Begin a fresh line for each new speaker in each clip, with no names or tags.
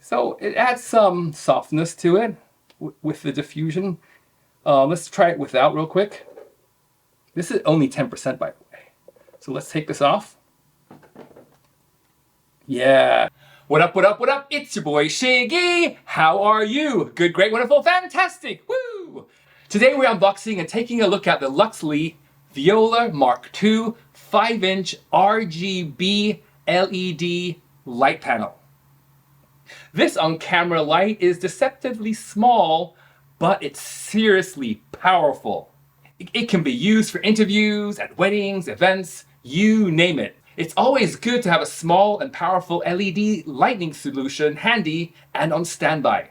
So it adds some softness to it with the diffusion. Let's try it without real quick. This is only 10% by the way. So let's take this off. Yeah. What up, what up, what up? It's your boy Shiggy. How are you? Good, great, wonderful, fantastic. Woo! Today we're unboxing and taking a look at the Luxli Viola Mark II 5-inch RGB LED light panel. This on-camera light is deceptively small, but it's seriously powerful. It can be used for interviews, at weddings, events, you name it. It's always good to have a small and powerful LED lighting solution handy and on standby.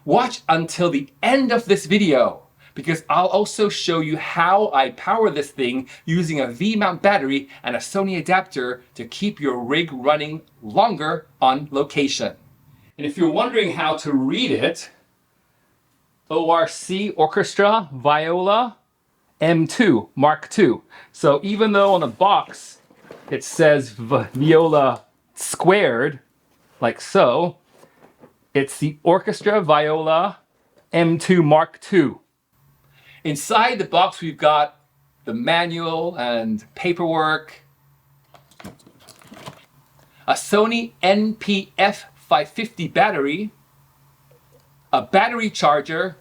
Watch until the end of this video, because I'll also show you how I power this thing using a V-mount battery and a Sony adapter to keep your rig running longer on location. And if you're wondering how to read it, ORC Orchestra Viola M2 Mark II. So even though on the box it says Viola squared, like so, it's the Orchestra Viola M2 Mark II. Inside the box we've got the manual and paperwork, a Sony NP-F 550 battery, a battery charger,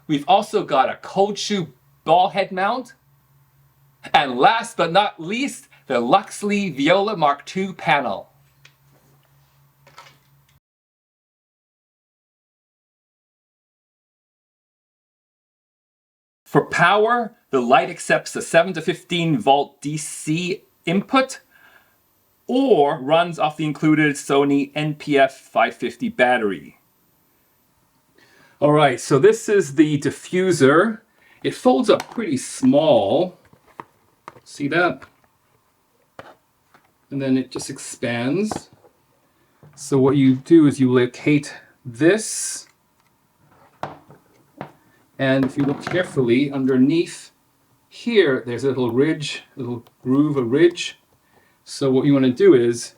we've also got a cold shoe ball head mount, and last but not least, the Luxli Viola Mark II panel. For power, the light accepts a 7 to 15 volt DC input or runs off the included Sony NP-F 550 battery. Alright, so this is the diffuser. It folds up pretty small. See that? And then it just expands. So what you do is you locate this. And if you look carefully underneath here, there's a little ridge, a little groove, a ridge. So what you want to do is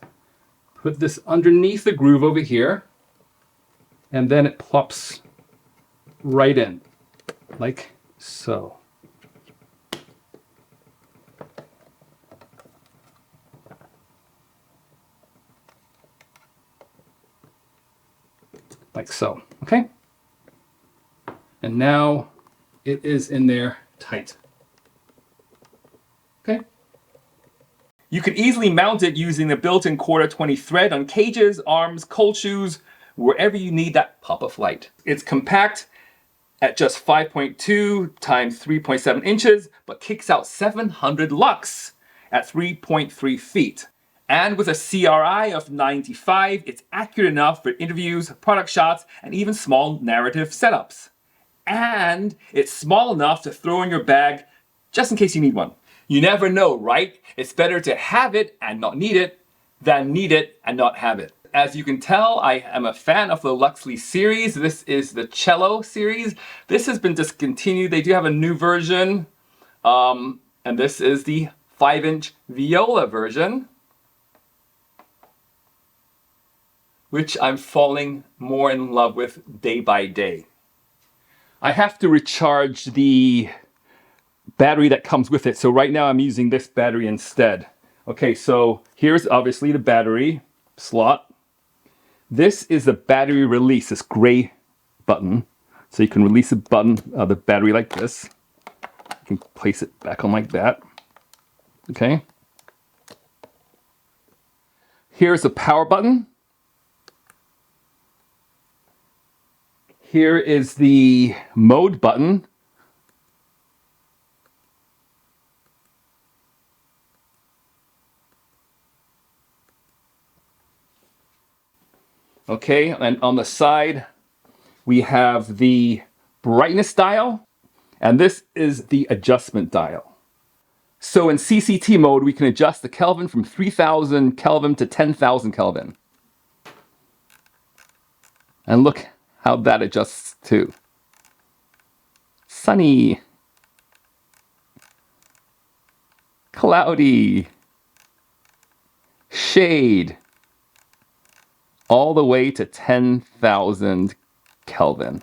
put this underneath the groove over here, and then it plops right in, like so. Like so, okay? And now it is in there tight. Okay? You can easily mount it using the built-in Q20 thread on cages, arms, cold shoes, wherever you need that pop of light. It's compact at just 5.2 times 3.7 inches, but kicks out 700 lux at 3.3 feet. And with a CRI of 95, it's accurate enough for interviews, product shots, and even small narrative setups. And it's small enough to throw in your bag just in case you need one. You never know, right? It's better to have it and not need it than need it and not have it. As you can tell, I am a fan of the Luxli series. This is the cello series. This has been discontinued. They do have a new version. And this is the 5-inch Viola version, which I'm falling more in love with day by day. I have to recharge the battery that comes with it. So right now I'm using this battery instead. Okay, so here's obviously the battery slot. This is the battery release, this gray button. So you can release the button, the battery like this. You can place it back on like that. Okay. Here's the power button. Here is the mode button. Okay, and on the side, we have the brightness dial, and this is the adjustment dial. So in CCT mode, we can adjust the Kelvin from 3000 Kelvin to 10,000 Kelvin. And look how that adjusts too. Sunny. cloudy, shade, all the way to 10,000 Kelvin.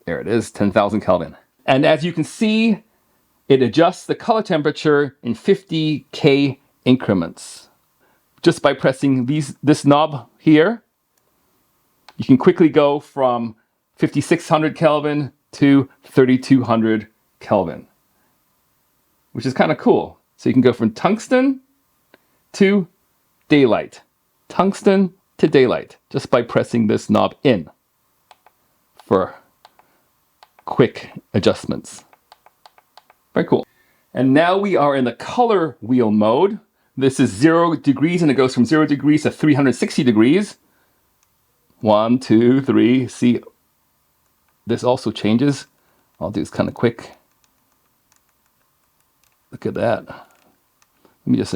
There it is, 10,000 Kelvin. And as you can see, it adjusts the color temperature in 50K increments. Just by pressing this knob here, you can quickly go from 5,600 Kelvin to 3,200 Kelvin, which is kind of cool. So you can go from tungsten to daylight, tungsten to daylight, just by pressing this knob in for quick adjustments. Very cool. And now we are in the color wheel mode. This is 0 degrees and it goes from 0 degrees to 360 degrees. 1, 2, 3. See, this also changes. I'll do this kind of quick. Look at that. Let me just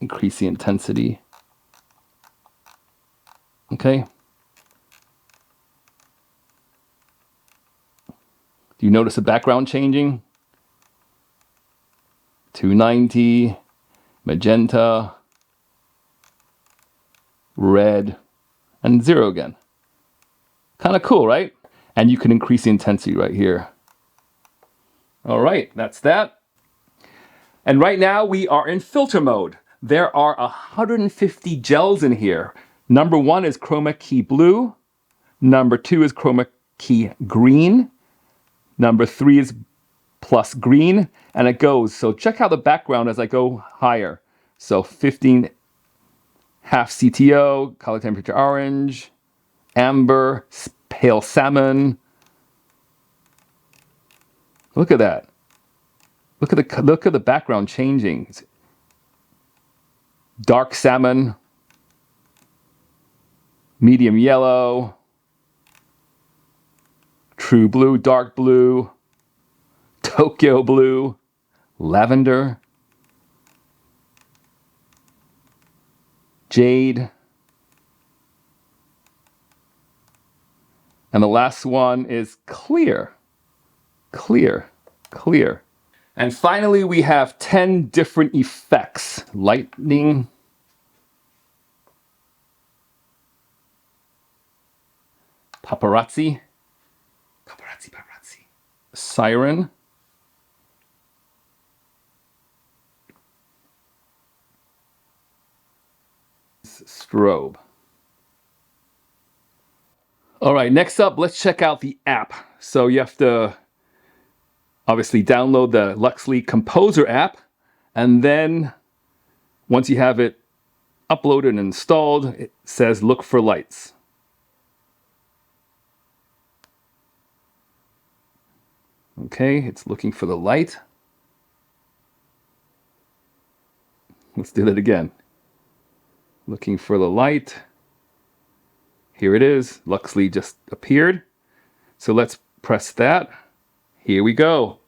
increase the intensity. Okay. Do you notice the background changing? 290, magenta, red, and 0 again. Kind of cool, right? And you can increase the intensity right here. All right, that's that. And right now we are in filter mode. There are 150 gels in here. Number 1 is chroma key blue. Number 2 is chroma key green. Number 3 is plus green, and it goes. So check out the background as I go higher. So 15 half CTO, color temperature orange, amber, pale salmon. Look at that. Look at the background changing. Dark salmon, medium yellow, true blue, dark blue, Tokyo blue, lavender, jade, and the last one is clear, clear, clear. And finally, we have 10 different effects. Lightning, paparazzi, siren, strobe. All right, next up, let's check out the app. So you have to obviously download the Luxli Composer app, and then once you have it uploaded and installed, it says look for lights. Okay, it's looking for the light. Let's do that again. Looking for the light. Here it is. Luxli just appeared. So let's press that. Here we go.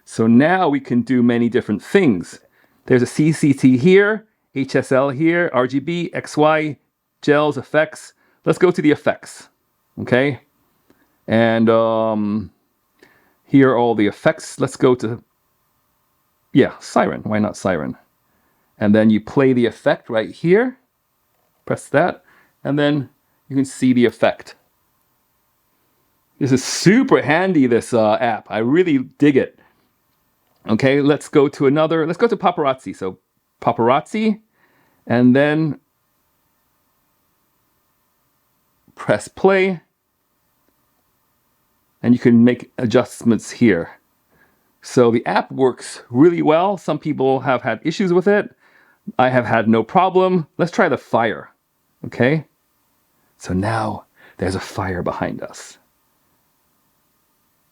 So now we can do many different things. There's a CCT here, HSL here, RGB, XY, gels, effects. Let's go to the effects. Okay. And here are all the effects. Let's go to, siren. Why not siren? And then you play the effect right here. Press that. And then you can see the effect. This is super handy, this app. I really dig it. Okay, let's go to paparazzi. So paparazzi, and then press play. And you can make adjustments here. So the app works really well. Some people have had issues with it. I have had no problem. Let's try the fire. Okay? So now there's a fire behind us.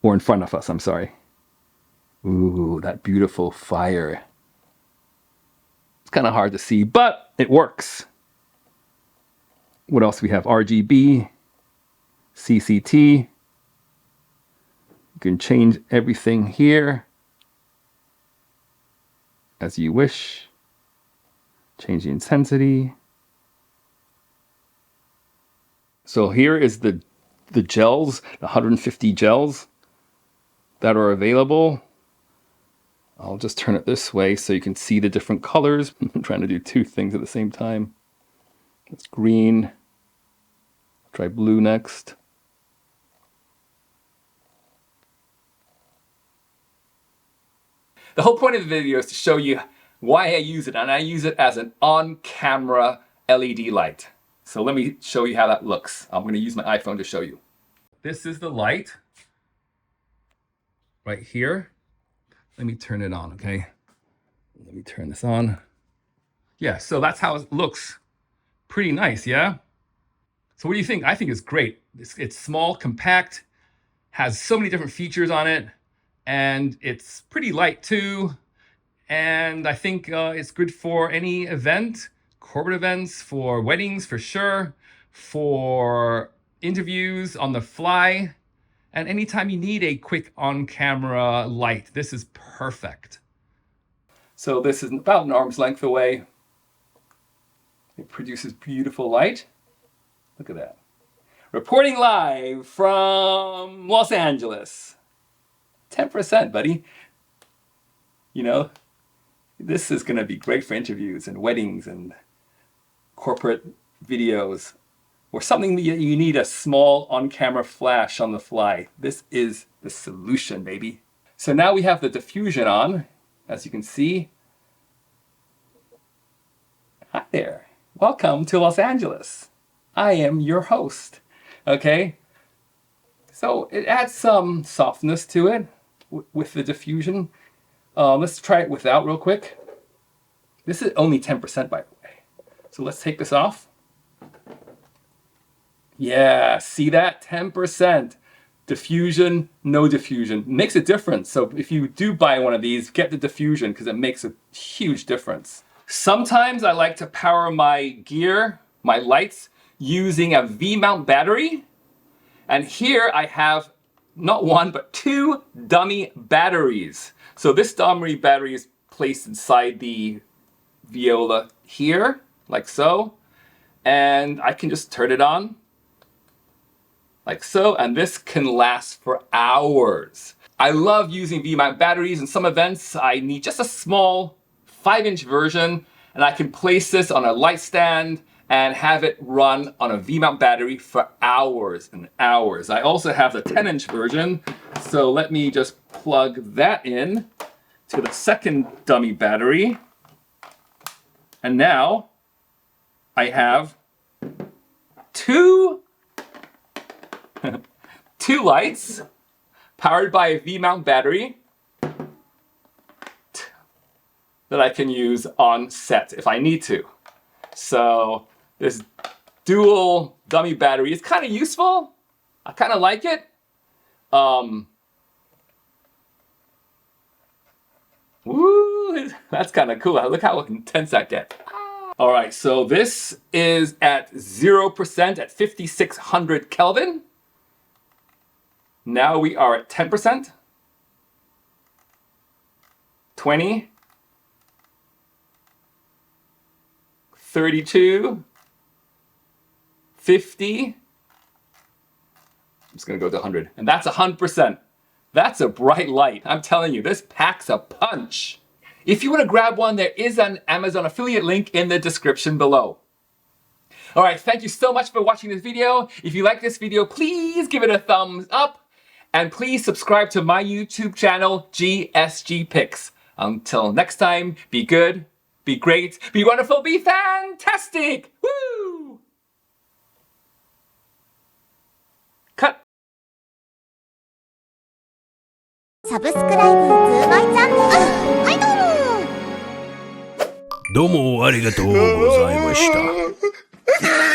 Or in front of us, I'm sorry. Ooh, that beautiful fire. It's kind of hard to see, but it works. What else we have? RGB, CCT. You can change everything here as you wish. Change the intensity. So here is the gels, the 150 gels that are available. I'll just turn it this way so you can see the different colors. I'm trying to do two things at the same time. It's green. Try blue next. The whole point of the video is to show you why I use it, and I use it as an on-camera LED light. So let me show you how that looks. I'm going to use my iPhone to show you. This is the light right here. Let me turn it on, okay? Let me turn this on. Yeah, so that's how it looks. Pretty nice, yeah? So what do you think? I think it's great. It's small, compact, has so many different features on it, and it's pretty light too. And I think it's good for any event, corporate events, for weddings for sure, for interviews on the fly, and anytime you need a quick on-camera light, this is perfect. So this is about an arm's length away. It produces beautiful light. Look at that. Reporting live from Los Angeles. 10%, buddy. You know, this is going to be great for interviews and weddings and corporate videos, or something that you need a small on-camera flash on the fly. This is the solution, baby. So now we have the diffusion on, as you can see. Hi there. Welcome to Los Angeles. I am your host. Okay? So it adds some softness to it with the diffusion. Let's try it without real quick. This is only 10%, by the way. So let's take this off. Yeah, see that? 10%. Diffusion, no diffusion. Makes a difference. So if you do buy one of these, get the diffusion because it makes a huge difference. Sometimes I like to power my gear, my lights, using a V-mount battery. And here I have not one, but two dummy batteries. So this dummy battery is placed inside the Viola here, like so. And I can just turn it on, like so, and this can last for hours. I love using V-mount batteries. In some events, I need just a small 5-inch version, and I can place this on a light stand and have it run on a V-mount battery for hours and hours. I also have the 10-inch version, so let me just plug that in to the second dummy battery. And now I have two lights powered by a V-mount battery that I can use on set if I need to. So this dual dummy battery is kind of useful. I kind of like it. Woo, that's kind of cool. Look how intense that gets. All right, so this is at 0% at 5600 Kelvin. Now we are at 10%, 20, 32, 50. I'm just gonna go to 100, and that's 100%. That's a bright light. I'm telling you, this packs a punch. If you want to grab one, there is an Amazon affiliate link in the description below. All right, thank you so much for watching this video. If you like this video, please give it a thumbs up. And please subscribe to my YouTube channel, GSG Picks. Until next time, be good, be great, be wonderful, be fantastic! Woo! Cut!
サブスクライブズーマイチャンネル。はいどうも。
どうもありがとうございました。